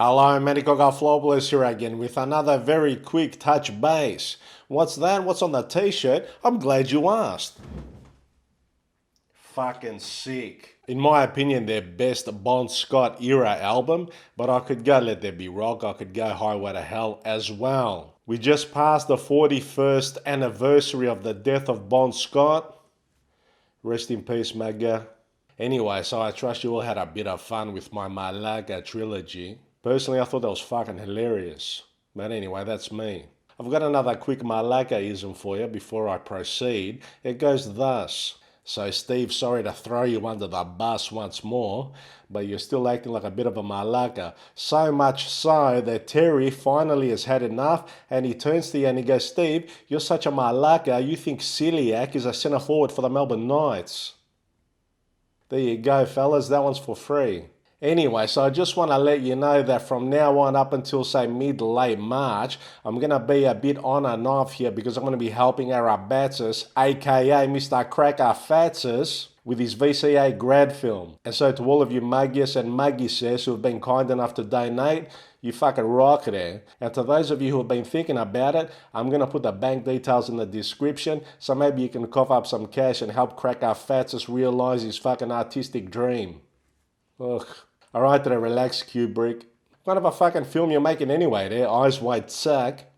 Hello, Manny Cockaflopoulos here again with another very quick touch base. What's that? What's on the t-shirt? I'm glad you asked. Fucking sick. In my opinion, their best Bon Scott era album, but I could go Let There Be Rock, I could go Highway to Hell as well. We just passed the 41st anniversary of the death of Bon Scott. Rest in peace, Magga. Anyway, so I trust you all had a bit of fun with my Malaga trilogy. Personally, I thought that was fucking hilarious. But anyway, that's me. I've got another quick Malaga-ism for you before I proceed. It goes thus. So Steve, sorry to throw you under the bus once more, but you're still acting like a bit of a Malaga. So much so that Terry finally has had enough and he turns to you and he goes, Steve, you're such a Malaga, you think Celiac is a centre forward for the Melbourne Knights. There you go, fellas, that one's for free. Anyway, so I just want to let you know that from now on up until, say, mid-late March, I'm going to be a bit on and off here because I'm going to be helping Arabatsis, aka Mr. Cockaflopoulos, with his VCA grad film. And so to all of you Muggies and Muggies who have been kind enough to donate, you fucking rock there. And to those of you who have been thinking about it, I'm going to put the bank details in the description, so maybe you can cough up some cash and help Cockaflopoulos realize his fucking artistic dream. Ugh. Alright, then relax, Kubrick. What kind of a fucking film you're making anyway there, Eyes Wide Shut?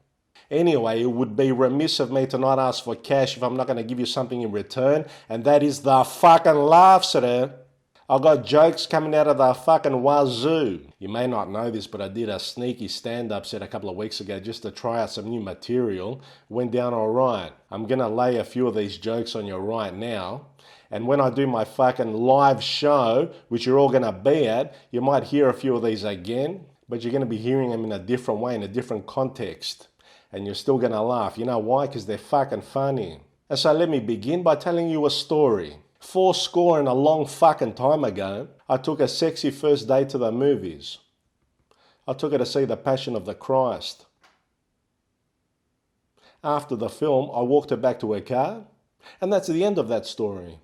Anyway, it would be remiss of me to not ask for cash if I'm not going to give you something in return, and that is the fucking laughs there. I got jokes coming out of the fucking wazoo. You may not know this, but I did a sneaky stand-up set a couple of weeks ago just to try out some new material. Went down alright. I'm going to lay a few of these jokes on you right now. And when I do my fucking live show, which you're all going to be at, you might hear a few of these again, but you're going to be hearing them in a different way, in a different context. And you're still going to laugh. You know why? Because they're fucking funny. And so let me begin by telling you a story. 40 and a long fucking time ago, I took a sexy first date to the movies. I took her to see The Passion of the Christ. After the film, I walked her back to her car, and that's the end of that story.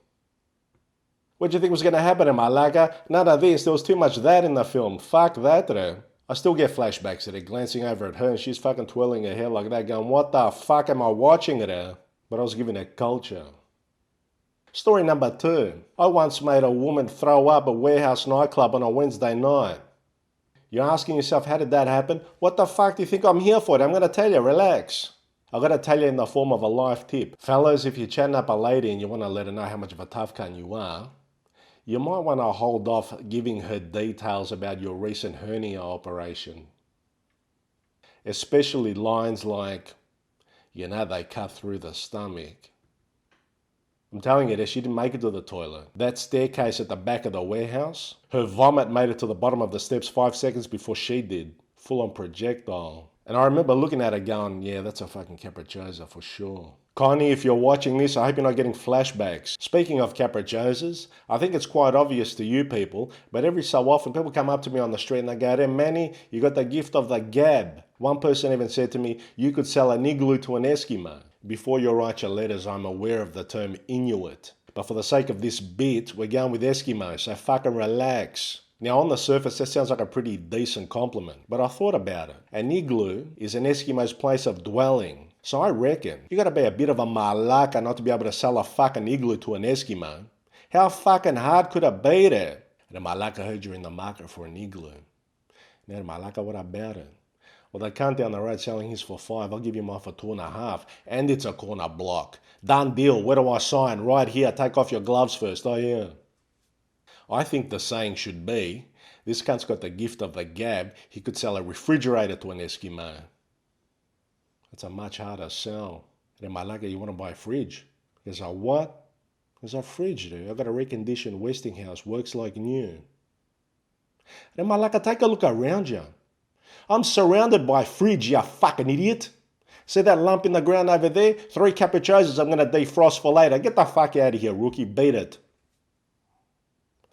What do you think was going to happen in Malaga? None of this. There was too much that in the film. Fuck that, though. I still get flashbacks at her, glancing over at her, and she's fucking twirling her hair like that, going, what the fuck am I watching at her? But I was giving her culture. Story number 2. I once made a woman throw up at Warehouse nightclub on a Wednesday night. You're asking yourself, how did that happen? What the fuck do you think I'm here for? I'm going to tell you, relax. I've got to tell you in the form of a life tip. Fellas, if you're chatting up a lady and you want to let her know how much of a tough cunt you are, you might want to hold off giving her details about your recent hernia operation. Especially lines like, you know, they cut through the stomach. I'm telling you that she didn't make it to the toilet. That staircase at the back of the warehouse, her vomit made it to the bottom of the steps 5 seconds before she did. Full on projectile. And I remember looking at her going, yeah, that's a fucking capricciosa for sure. Connie, if you're watching this, I hope you're not getting flashbacks. Speaking of capricciosas, I think it's quite obvious to you people, but every so often people come up to me on the street and they go, hey, Manny, you got the gift of the gab. One person even said to me, you could sell an igloo to an Eskimo. Before you write your letters, I'm aware of the term Inuit. But for the sake of this bit, we're going with Eskimo, so fucking relax. Now, on the surface, that sounds like a pretty decent compliment, but I thought about it. An igloo is an Eskimo's place of dwelling. So I reckon you gotta be a bit of a malaka not to be able to sell a fucking igloo to an Eskimo. How fucking hard could it be there? And the malaka heard you're in the market for an igloo. Now, the malaka, what about it? Well, they can't down the road selling his for $5. I'll give you mine for $2.50. And it's a corner block. Done deal. Where do I sign? Right here. Take off your gloves first. Oh, yeah. I think the saying should be, this cunt's got the gift of the gab. He could sell a refrigerator to an Eskimo. That's a much harder sell. And in Malaga, you want to buy a fridge. There's a what? There's a fridge, dude. I've got a reconditioned Westinghouse. Works like new. And in Malaga, take a look around you. I'm surrounded by fridge, you fucking idiot. See that lump in the ground over there? 3 capricciosos I'm going to defrost for later. Get the fuck out of here, rookie. Beat it.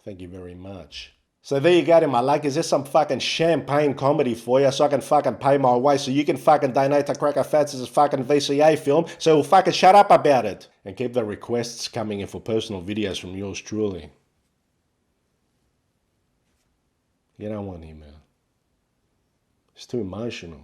Thank you very much. So there you go, Malaga. Is there some fucking champagne comedy for you so I can fucking pay my way so you can fucking donate to Cockaflopoulos' fucking VCA film so we'll fucking shut up about it. And keep the requests coming in for personal videos from yours truly. You don't want him, man. It's too emotional.